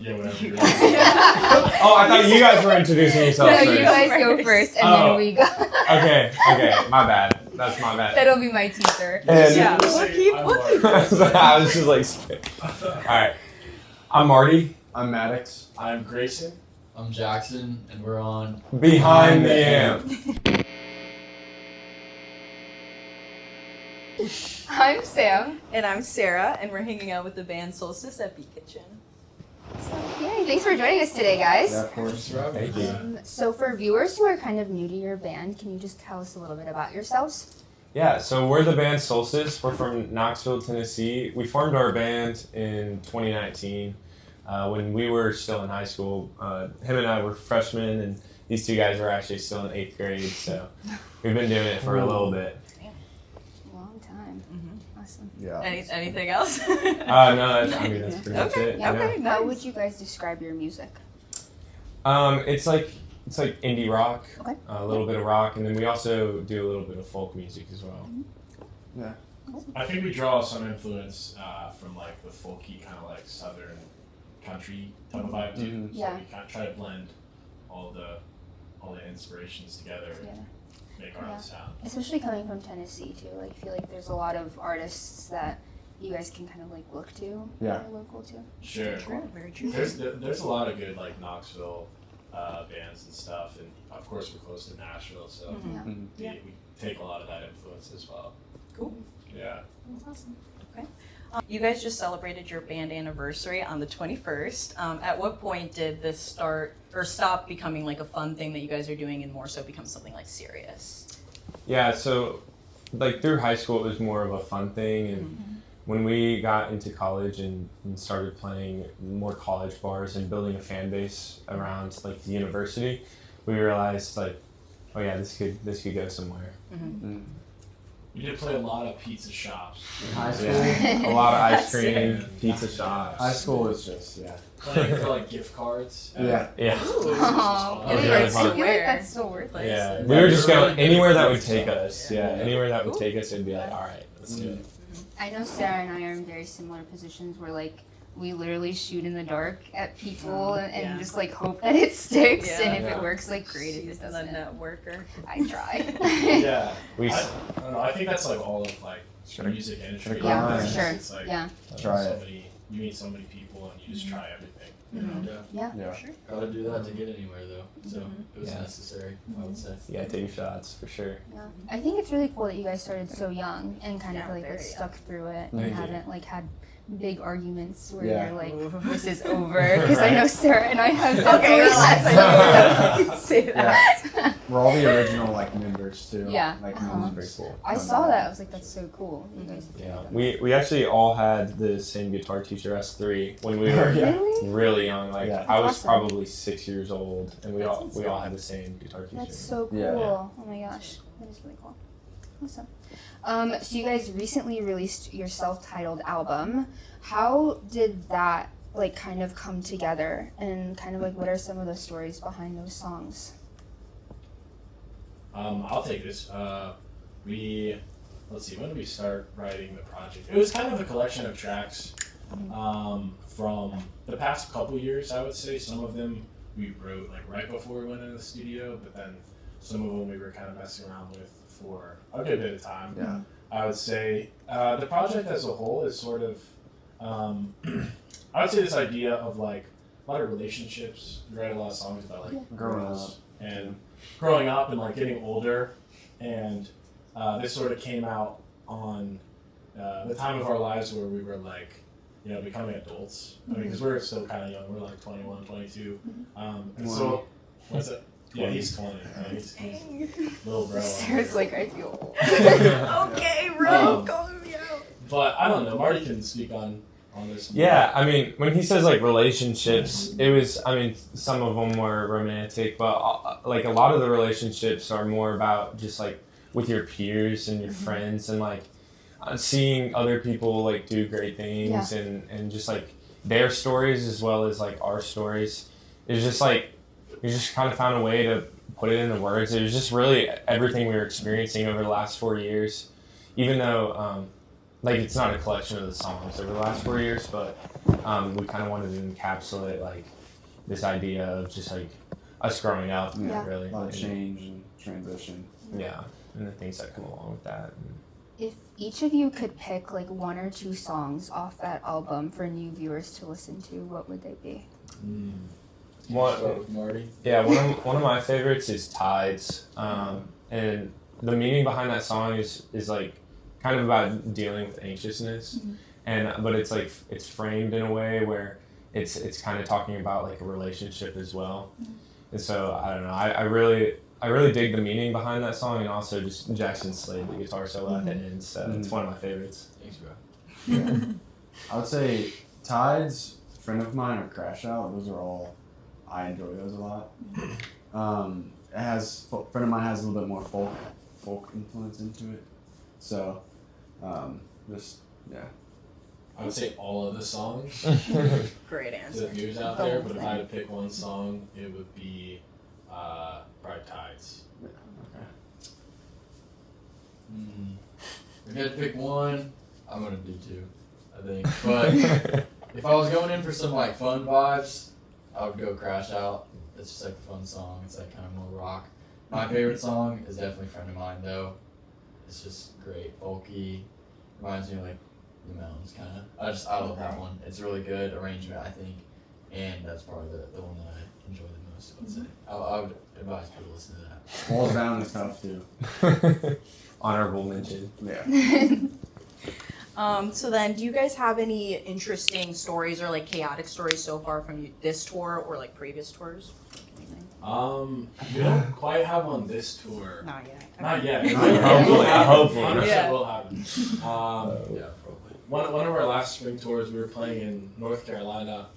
Yeah, whatever. You're Oh, I thought you guys were introducing yourselves No, first. you guys go first, and then we go. Okay, my bad. That's my bad. That'll be my teaser. And Yeah. I was just like, all right. I'm Marty. I'm Maddox. I'm Grayson. I'm Jackson, and we're on Behind the Amp. I'm Sam. And I'm Sarah, and we're hanging out with the Band Solstice at B Kitchen. Yay, thanks for joining us today, guys. Yeah, of course. Thank you. So for viewers who are kind of new to your band, can you just tell us a little bit about yourselves? Yeah, so we're the Band Solstice. We're from Knoxville, Tennessee. We formed our band in 2019 when we were still in high school. Him and I were freshmen, and these two guys were actually still in 8th grade, so we've been doing it for a little bit. Long time. Awesome. Yeah. Anything else? No, that's pretty much it. Yeah. Okay. How would you guys describe your music? It's like indie rock, Okay. a little bit of rock, and then we also do a little bit of folk music as well. Yeah. I think we draw some influence from like the folky kind of like southern country type of vibe too. Mhm. So Yeah. we kind of try to blend all the inspirations together and make our Yeah. own sound. Especially coming from Tennessee too. Like, I feel like there's a lot of artists that you guys can kind of like look to. Yeah. That are local too. Sure. Very true. There's a lot of good like Knoxville bands and stuff, and of course we're close to Nashville, so Yeah. Mhm. we take a lot of that influence as well. Cool. Yeah. That's awesome. Okay. You guys just celebrated your band anniversary on the 21st. At what point did this start or stop becoming like a fun thing that you guys are doing and more so become something like serious? Yeah, so like through high school it was more of a fun thing, and when we got into college and started playing more college bars and building a fan base around like the university, we realized like, oh yeah, this could go somewhere. Mm. We did play a lot of pizza shops. High school. Yeah. A lot of ice That's cream, sick. pizza shops. High school is just Playing for like gift cards. Yeah. Yeah. Oh, That was yeah, really I fun. feel like that's still worth it. Yeah, we were just going anywhere that would take us. Yeah, anywhere that would take us, it'd be like, all right, let's do it. I know Sarah and I are in very similar positions where like we literally shoot in the dark at people and Yeah. just like hope that it sticks, Yeah. and if Yeah. it works, like great. If She's it the doesn't, networker. I try. Yeah. We I don't know. I think that's like all of like the Gotta- music industry. gotta Yeah, grind. for sure. It's like Yeah, Try so it. many. You meet so many people and you just try everything. You know? Yeah. yeah. Yeah. Sure. gotta do that to get anywhere, though. So it was Yeah. necessary, I would say. yeah, take shots for sure. Yeah, I think it's really cool that you guys started so young and kind Yeah, of like very stuck through it Thank and you. haven't like had big arguments where Yeah. you're like, this is over, because I know Sarah and I have Okay, relax. I know you can say that. We're all the original like members too. Yeah. Like Uh-huh. that was very cool. I saw that. I was like, that's so cool. You guys. Yeah, we actually all had the same guitar teacher, us three, when we were Yeah. Really? really young. Like Yeah. I was Awesome. probably 6 years old, and we That's all had the same guitar teacher. That's so cool. Yeah. Oh my gosh, that is really cool. Awesome. So you guys recently released your self-titled album. How did that like kind of come together, and kind of like what are some of the stories behind those songs? I'll take this. Let's see, when did we start writing the project? It was kind of a collection of tracks from the past couple years, I would say. Some of them we wrote like right before we went into the studio, but then some of them we were kind of messing around with for a good bit of time. Yeah. I would say the project as a whole is sort of, I would say this idea of like a lot of relationships. We write a lot of songs about like Growing girls and growing up and like getting older, and this sort of came out on the time of our lives where we were like, you know, becoming adults. I mean, because we're still kind of young. We're like 21, 22. And so, what's it? Yeah, he's 20. He's little bro. Sarah's like, I feel old. Okay, bro, calling me out. But I don't know. Marty can speak on this. Yeah, I mean, when he says like relationships, it was, I mean, some of them were romantic, but like a lot of the relationships are more about just like with your peers and your friends, and like seeing other people like do great things, and just like their stories as well as like our stories. It's just like, we just kind of found a way to put it into words. It was just really everything we were experiencing over the last 4 years, even though like it's not a collection of the songs over the last 4 years, but we kind of wanted to encapsulate like this idea of just like us growing up, Yeah. really. A lot of change and transition. Yeah, and the things that come along with that. If each of you could pick like 1 or 2 songs off that album for new viewers to listen to, what would they be? Start with Marty. Yeah, one of my favorites is Tides, and the meaning behind that song is like kind of about dealing with anxiousness, but it's like it's framed in a way where it's kind of talking about like a relationship as well, and so I don't know, I really dig the meaning behind that song, and also just Jackson Slade, the guitar solo at the end, so it's one of my favorites. Thanks, bro. Yeah. I would say Tides, Friend of Mine, or Crash Out. Those are all, I enjoy those a lot. It has, Friend of Mine has a little bit more folk influence into it. So, just, yeah. I would say all of the songs Great to the answer. viewers out there, but if I had to pick one song, it would be Bright Tides. Okay. If I had to pick one, I'm gonna do 2, I think. But if I was going in for some like fun vibes, I would go Crash Out. It's just like a fun song. It's like kind of more rock. My favorite song is definitely Friend of Mine though. It's just great, folky. Reminds me of like the mountains kind of. I love that one. It's a really good arrangement, I think, and that's probably the one that I enjoy the most. I would say. I would advise people to listen to that. Falls Down is tough too. Honorable mention. Yeah. So then, do you guys have any interesting stories or like chaotic stories so far from this tour or like previous tours? Anything? We don't quite have on this tour. Not yet. Not yet. Hopefully, hopefully. 100% Yeah. will happen. Yeah, probably. One of our last spring tours, we were playing in North Carolina,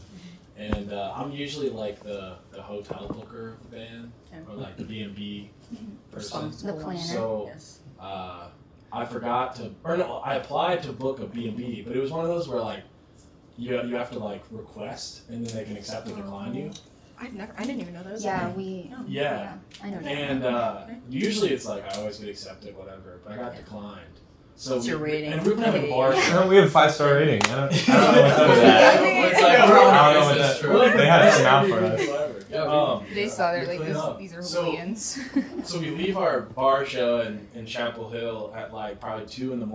and I'm usually like the hotel booker of the band, or like the B&B person. The planner. So Yes. I forgot to, or no, I applied to book a B&B, but it was one of those where like you have to like request, and then they can accept or decline you. I didn't even know that was Yeah, a thing. Yeah. I know that. And usually it's like I always get accepted, whatever, but I got declined. So What's your rating? And we were playing a bar show. We have 5-star rating. I don't know what to do with that. It's like, we're on I don't know this, what it's that- true. They had some out for us. Whatever. Yeah, They saw they're we like, clean up. these are So- hooligans. So we leave our bar show in Chapel Hill at like probably 2 a.m,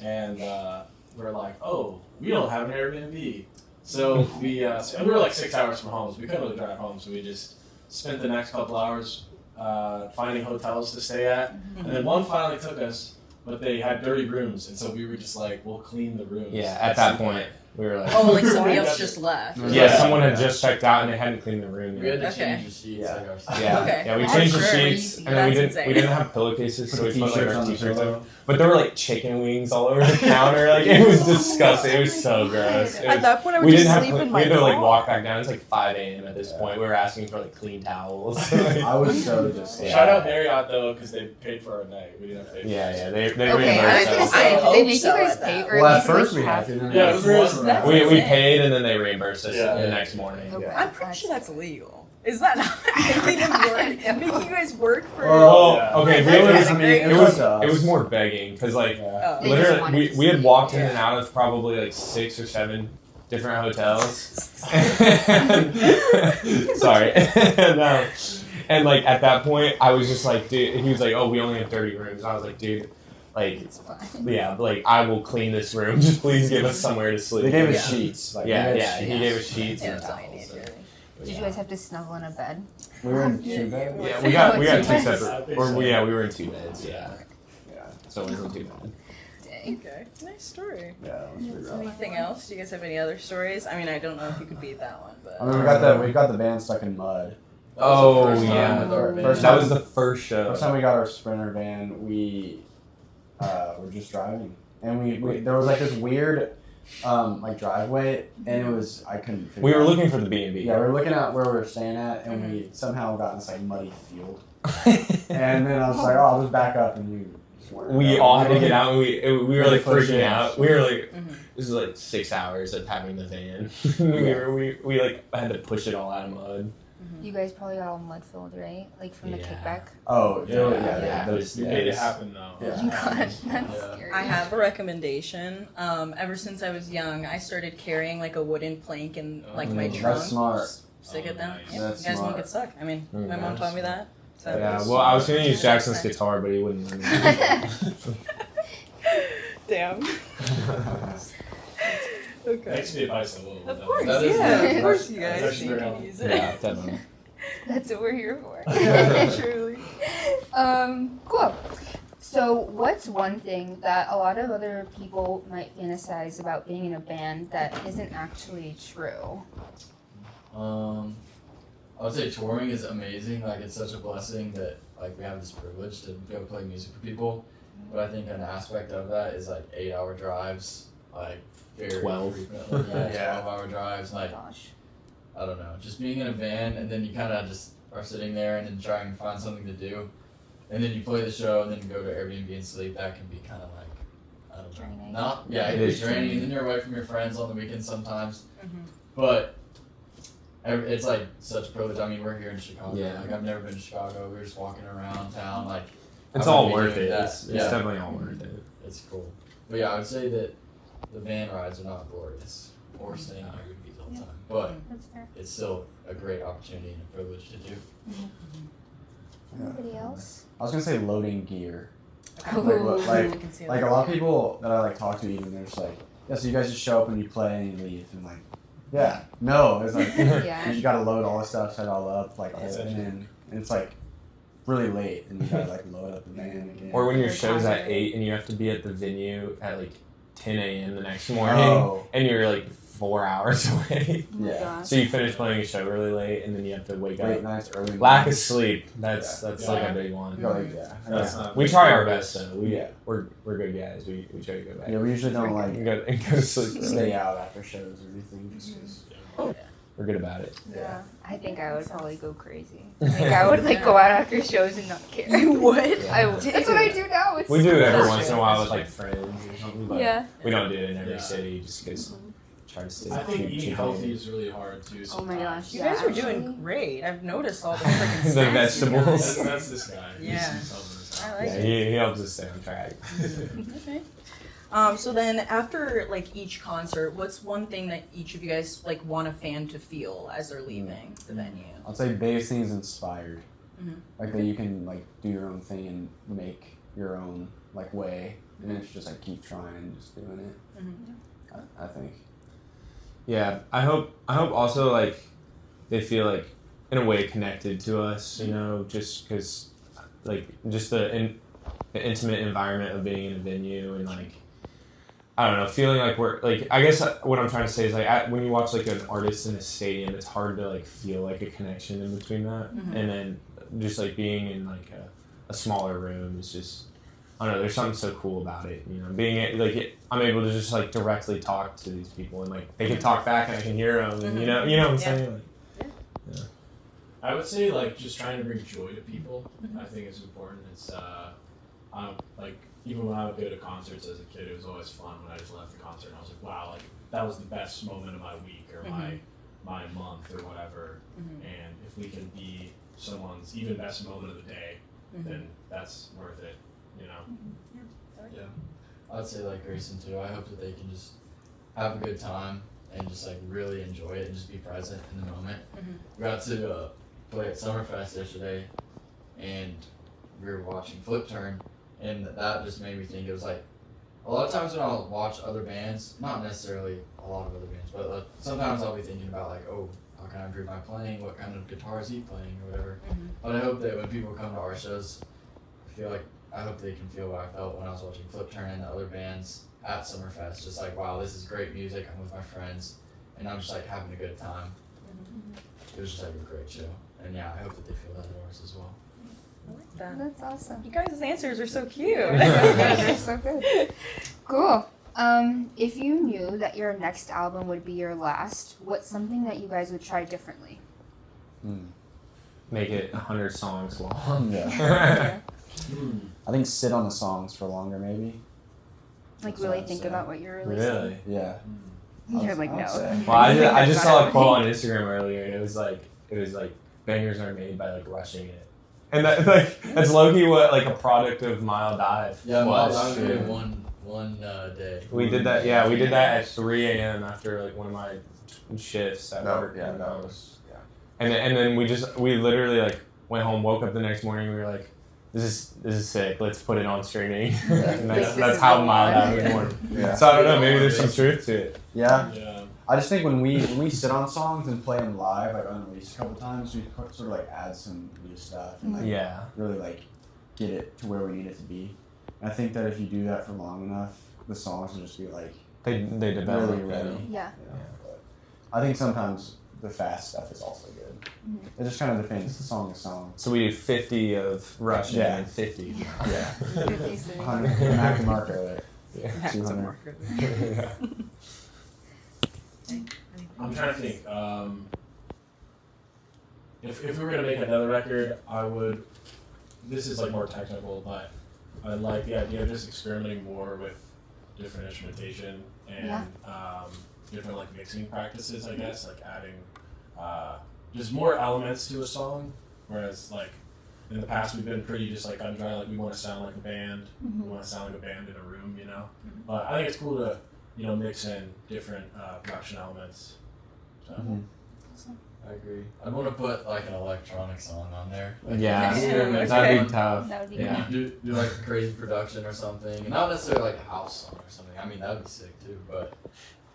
and we're like, oh, we don't have an Airbnb. So we and we were like 6 hours from home, so we couldn't really drive home. So we just spent the next couple hours finding hotels to stay at, and then one finally took us, but they had dirty rooms, and so we were just like, we'll clean the rooms. Yeah, at that point, we were like, Oh, like somebody else just left. yeah, someone had just checked out and they hadn't cleaned the room We had yet. to change the sheets Yeah. like ourselves. Yeah, Okay. yeah, we That's changed the crazy. sheets, and then That's insane. we didn't have pillowcases, so we put like T-shirts our on the t-shirts pillow. on. But there were like chicken wings all over the counter. Like it was disgusting. It was so gross. It At was, that point, I would we just didn't have. sleep in We my had to like car. walk back down. It's like 5 a.m. at this point. We were asking for like clean towels. I was so just. Yeah. Shout out Marriott though, because they paid for our night. We didn't have to pay. yeah, they Okay, I was reimbursed gonna us. say, I did they hope make you so guys at pay that. or Well, at at least first like we have? had to. Yeah, it was one That's We insane. paid and then they reimbursed us Yeah. the next morning. Okay. I'm pretty sure that's illegal. Is that not making them work? Making you guys work for? Well, Yeah. okay, That's really, kinda great. it was more begging because like Yeah. Oh. They just wanted literally to we had see walked it. in and out of probably like 6 or 7 different hotels. Sorry, and like at that point I was just like, dude. He was like, oh, we only have 30 rooms. And I was like, dude, like It's fine. yeah, like I will clean this room. Just please give us somewhere to sleep. They gave us Yeah. sheets. Like, Yeah, we yeah. had He sheets. gave us sheets Yeah, and that's all you towels. need, really. Did you guys have to snuggle in a bed? We were in 2 beds. Yeah, we got 2 Two beds? separate. Or we were in 2 beds. Yeah, Yeah. so it wasn't too bad. Dang. Okay, nice story. Yeah, that was pretty rough. Anything else? Do you guys have any other stories? I mean, I don't know if you could beat that one, but. I mean, we got the band stuck in mud. That was the Oh, first time yeah. with our band. First That was the first show. First time we got our Sprinter van, we were just driving, and we there was like this weird like driveway, and it was I couldn't. Figure We were out. looking for the B&B. Yeah, we were looking at where we were staying at, and we somehow got in this like muddy field, and then I was like, oh, I'll just back up, and we. Just weren't We going. all had to get out, and we were like Push freaking it. out. We were like, Mhm. this is like 6 hours of having the van. Yeah. we like had to push it all out of mud. You guys probably got all mud filled, right? Like from the Yeah. kickback. Oh, Yeah. those, You made it happen though. Oh Yeah. my gosh, that's Yeah. scary. I have a recommendation. Ever since I was young, I started carrying like a wooden plank in like my That's trunk. smart. Just stick it down. Nice. Yeah, That's you guys smart. won't get stuck. I mean, Mm, my mom nice. taught me that. So. Yeah, well, I was gonna use Jackson's guitar, but he wouldn't let me. Damn. Okay. Thanks for the advice, I will. Of course, That is yeah. good. Of course, you That's guys actually you very can helpful. use it. Yeah, definitely. That's what we're here for. Truly. Cool. So, what's one thing that a lot of other people might fantasize about being in a band that isn't actually true? I would say touring is amazing. Like it's such a blessing that like we have this privilege to go play music for people. But I think an aspect of that is like 8-hour drives, like very 12. frequently. Yeah, Yeah. 12-hour drives. Like Gosh. I don't know, just being in a van and then you kind of just are sitting there and then trying to find something to do, and then you play the show and then you go to Airbnb and sleep. That can be kind of like I don't know, Draining. not yeah, It it is is draining. draining. Then you're away from your friends on the weekends sometimes, Mhm. but. It's like such a privilege. I mean, we're here in Chicago. Yeah. Like I've never been to Chicago. We were just walking around town. Like It's I all wouldn't be worth doing it. that. It's Yeah. definitely all worth it. it's cool. But yeah, I would say that the van rides are not glorious or staying on Airbnbs all the time. But That's fair. it's still a great opportunity and a privilege to do. Anybody else? I was gonna say loading gear. Ooh. Like, I can see Like that. a lot of people that I like talk to, even they're just like, yeah, so you guys just show up and you play and you leave, and like, yeah, no, it's like Yeah. you gotta load all this stuff, set it all up, like, That's and it's like really late, and you gotta like load up the van again. Or when your Or show's at concert. 8 and you have to be at the venue at like 10 a.m. the next morning, Oh, and you're like 4 hours away. Oh my Yeah. gosh. So you finish playing a show really late, and then you have to wake late up. nights, early Lack of mornings. sleep. That's Yeah. like a big one. You gotta, like, yeah, That's yeah. not We try our best though. Yeah. We're good guys. We try to go back. Yeah, we usually don't We like go to sleep. stay out after shows or anything. Just 'cause- We're good about it. Yeah. I think I would probably go crazy. Like I would like go out after shows and not care. You would? Yeah. I would. That's what I do now. It's We do it every That's once in a true. while with like friends or something, but Yeah. we don't do it in every Yeah. city just because try to stay. I think cheap- eating cheap healthy on is really hard too. Oh my sometimes. gosh. You Yeah, guys are actually. doing great. I've noticed all the freaking The snacks you vegetables. guys- That's this guy. Yeah. He's helping us I out. like Yeah, it. he helps us stay on track. Okay. So then after like each concert, what's one thing that each of you guys like want a fan to feel as they're leaving the venue? I'd say biggest thing is inspired. Mhm. Like that you can like do your own thing and make your own like way, and it's just like keep trying, just doing it. Mhm. I think. Yeah, I hope also like they feel like in a way connected to us, you know, just because like just the intimate environment of being in a venue and like I don't know, feeling like we're like I guess what I'm trying to say is like when you watch like an artist in a stadium, it's hard to like feel like a connection in between that, Mhm. and then just like being in like a smaller room is just I don't know. There's something so cool about it, you know. Being like, I'm able to just like directly talk to these people, and like they can talk back, and I can hear them, and you know what I'm Yeah. saying. Like, I would say like just trying to bring joy to people. I think is important. It's like even when I would go to concerts as a kid, it was always fun when I just left the concert and I was like, wow, like that was the best moment of my week or my month or whatever. Mhm. And if we can be someone's even best moment of the day, then that's worth it. You know. Yeah, I'd say like Grayson too. I hope that they can just have a good time and just like really enjoy it and just be present in the moment. Mhm. We got to play at Summerfest yesterday, and we were watching Flip Turn, and that just made me think it was like a lot of times when I'll watch other bands, not necessarily a lot of other bands, but sometimes I'll be thinking about like, oh, how can I improve my playing? What kind of guitar is he playing or whatever. Mhm. But I hope that when people come to our shows, I hope they can feel what I felt when I was watching Flip Turn and the other bands at Summerfest. Just like, wow, this is great music. I'm with my friends, and I'm just like having a good time. It was just like a great show, and yeah, I hope that they feel that at ours as well. I like that. That's awesome. You guys' answers are so cute. They're so good. Cool. If you knew that your next album would be your last, what's something that you guys would try differently? make it 100 songs long. Yeah. I think sit on the songs for longer, maybe. Like That's really what I'd think say. about what you're releasing. Really? Yeah. You're like, I'd no. say. Well, I just That's saw not a quote on Instagram earlier, and it was like bangers are made by like rushing it, and that's low-key what like a product of Mile Dive Yeah, was. I did one day. We did that. Yeah, we did that at 3 a.m. after like one of my shifts at work. Yeah, that was And then we literally like went home, woke up the next morning. We were like, this is sick. Let's put it on streaming. And that's how Mile Dive was born. yeah. So I don't know. Maybe there's some truth to it. Yeah. Yeah. I just think when we sit on songs and play them live, like unreleased a couple times, we sort of like add some new stuff and like Yeah. really like get it to where we need it to be. And I think that if you do that for long enough, the songs will just be like They develop. really ready. Yeah. You know? But I think sometimes the fast stuff is also good. It just kind of depends, song to song. So we did 50 of Russian Yeah. and 50. Yeah. 50 sitting. 100 Mac and Mark earlier. Yeah. 200. I'm trying to think. If we were gonna make another record, I would. This is like more technical, but I like the idea of just experimenting more with different instrumentation and different like mixing practices. I guess like adding just more elements to a song, whereas like in the past we've been pretty just like gun dry. Like we want to sound like a band. We want to sound like a band in a room, you know. But I think it's cool to mix in different production elements. So. I agree. I'd want to put like an electronic song on there. Like, Yeah. experiment. That'd be tough. That would be Yeah. Do like a crazy production or something, and not necessarily like a house song or something. I mean that'd be sick too, but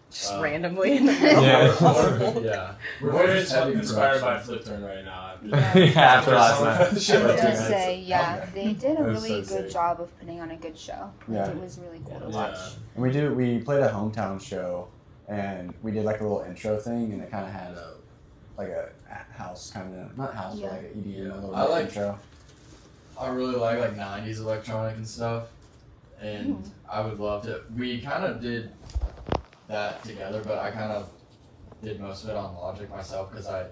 Just randomly in the middle. Yeah. yeah. We're very inspired by Flip Turn right now. Yeah, after last night. I was gonna say, yeah, they did a That was really so good sick. job of putting on a good show. Like, Yeah. it was really cool to Yeah. watch. And we played a hometown show, and we did like a little intro thing, and it kind of had a house kind of, not house, Yeah. but like an EDM, a little I like- intro. I really like 90s electronic and stuff, and I would love to. We kind of did that together, but I kind of did most of it on Logic myself because I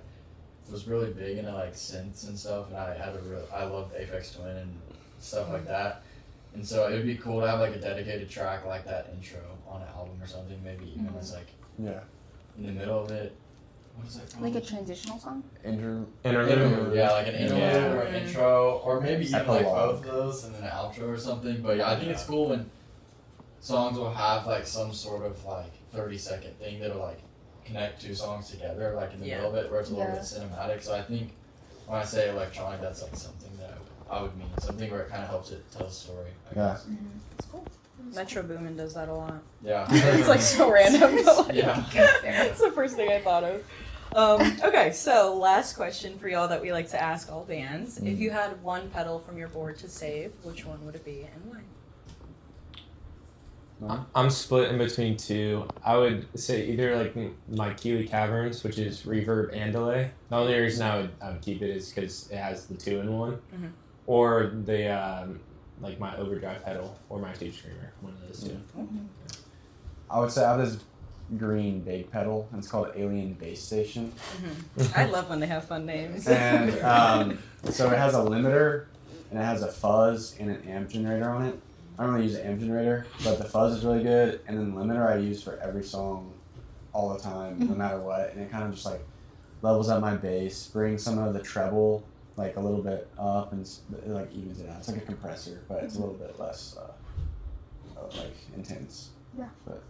was really big into like synths and stuff, and I loved Aphex Twin and stuff like that. And so it would be cool to have like a dedicated track like that intro on an album or something, maybe even as like Yeah. in the middle of it. What is that called? Like a transitional song? Interlude. Interlude, yeah, like an interlude Yeah. or an intro, or maybe even like Epilogue. both of those and then an outro or something. But yeah, I think it's cool when songs will have like some sort of like 30-second thing that'll like connect two songs together, like in the middle of it, where it's a little bit cinematic. So I think when I say electronic, that's like something that I would mean, something where it kind of helps it tell a story. I Yeah. guess. It's cool. Metro Boomin does that a lot. Yeah. It's like so random, but like, Yeah. it's the first thing I thought of. Okay, so last question for y'all that we like to ask all bands. If you had one pedal from your board to save, which one would it be and why? I'm split in between two. I would say either like my Keeley Caverns, which is reverb and delay. The only reason I would keep it is because it has the 2-in-1, or the like my overdrive pedal or my Tube Screamer, one of those two. I would say I have this green big pedal, and it's called Alien Base Station. I love when they have fun names. And so it has a limiter, and it has a fuzz and an amp generator on it. I don't really use an amp generator, but the fuzz is really good, and then the limiter I use for every song all the time, no matter what, and it kind of just like levels up my bass, brings some of the treble like a little bit up, and it like evens it out. It's like a compressor, but it's a little bit less like intense. Yeah. But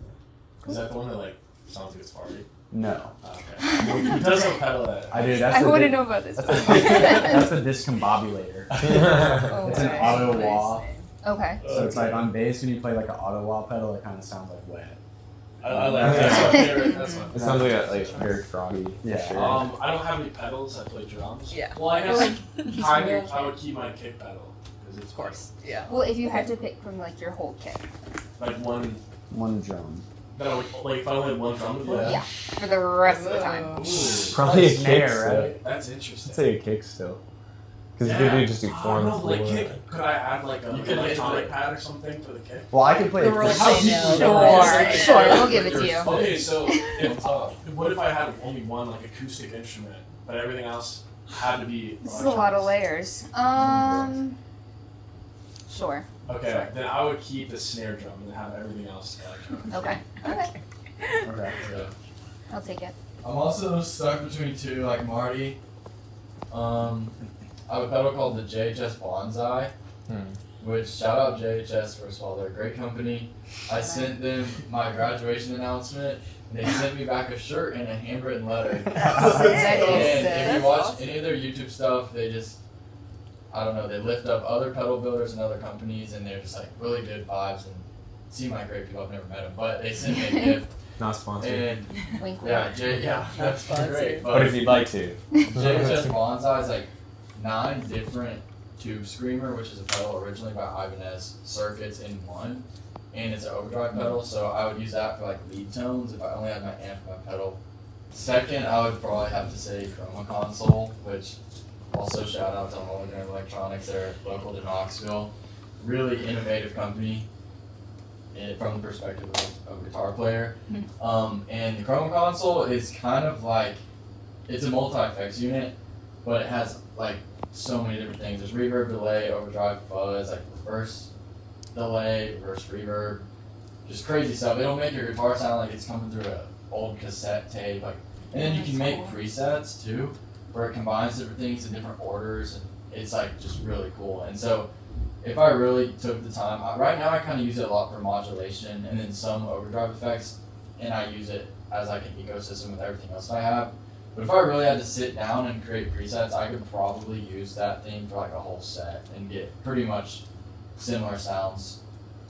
Is that the one that like sounds like it's party? no. Okay. It does have a pedal that. I do. That's I the want to di- know about this. That's the discombobulator. Oh, It's an okay. auto wah. Okay. So it's like on bass when you play like an auto wah pedal, it kind of sounds like wet. I like that. That's my favorite. That's my It sounds like very froggy. Yeah. Sure. I don't have any pedals. I play drums. Yeah. Well, I guess Just kind real of. I would keep my kick pedal because it's Of course, yeah. Well, if you had to pick from like your whole kit, like one. One drum. No, like if I only had one drum to play. yeah, for the rest of the time. Ooh, Probably a Snare, kick, right? right? that's interesting. I'd say a kick still. Because Yeah. you could just do I form don't and know, like floor. kick. Could I add like You an could electronic hit pad or something for the kick? Well, I can play. The rules How say deep no. would Sure, you sure, go? we'll give it to you. Okay, so if what if I had only one like acoustic instrument, but everything else had to be. This is a lot of electronics? layers. Sure. Okay, then I would keep the snare drum and have everything else electronic. Okay. Okay. Okay. Yeah. I'll take it. I'm also stuck between two, like Marty. I have a pedal called the JHS Bonsai, which shout out JHS first of all, they're a great company. I sent them my graduation announcement, and they sent me back a shirt and a handwritten letter. And if you watch any of their YouTube stuff, they just, I don't know, they lift up other pedal builders and other companies, and they're just like really good vibes and seem like great people. I've never met them, but they sent me a gift. Not sponsored. And Wink, that's great. But if you'd like to. JHS Bonsai is like 9 different tube screamer, which is a pedal originally by Ibanez, circuits in one, and it's an overdrive pedal. So I would use that for like lead tones if I only had my amp and my pedal. Second, I would probably have to say Chroma Console, which also shout out to Hologram Electronics. They're local to Knoxville. Really innovative company. From the perspective of a guitar player. And the Chroma Console is kind of like, it's a multi-effects unit, but it has like so many different things. There's reverb, delay, overdrive, fuzz, like reverse delay, reverse reverb, just crazy stuff. It'll make your guitar sound like it's coming through an old cassette tape. Like, and then you can make presets too, where it combines different things in different orders, and it's like just really cool. And so if I really took the time, right now I kind of use it a lot for modulation and then some overdrive effects, and I use it as like an ecosystem with everything else I have. But if I really had to sit down and create presets, I could probably use that thing for like a whole set and get pretty much similar sounds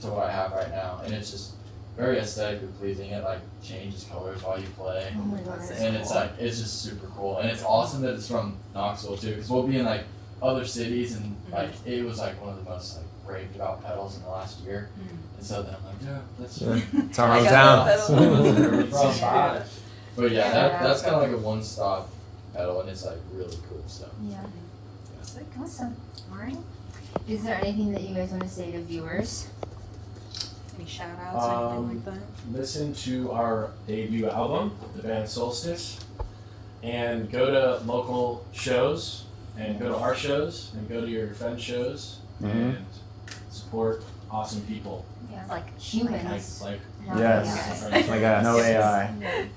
to what I have right now. And it's just very aesthetically pleasing. It like changes colors while you play. Oh my god. And it's like, it's just super cool. And it's awesome that it's from Knoxville too, because we'll be in like other cities, and like it was like one of the most like raved about pedals in the last year. And so then I'm like, yeah, that's It's our hometown. But yeah, that's kind of like a one-stop pedal, and it's like really cool stuff. Yeah. Awesome. Alright. Is there anything that you guys want to say to viewers? Any shout outs or anything like that? Listen to our debut album, the Band Solstice, and go to local shows, and go to our shows, and go to your friends' shows, and support awesome people. Yeah, like humans. Like Yes. My God. No AI.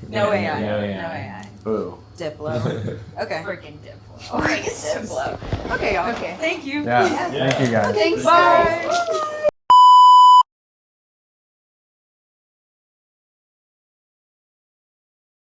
No AI. No No AI. AI. Boo. Diplo. Okay. Freaking Diplo. Freaking Diplo. Okay, y'all. Okay. Thank you. Yeah. Yeah. Thank you guys. Thanks, Bye. guys.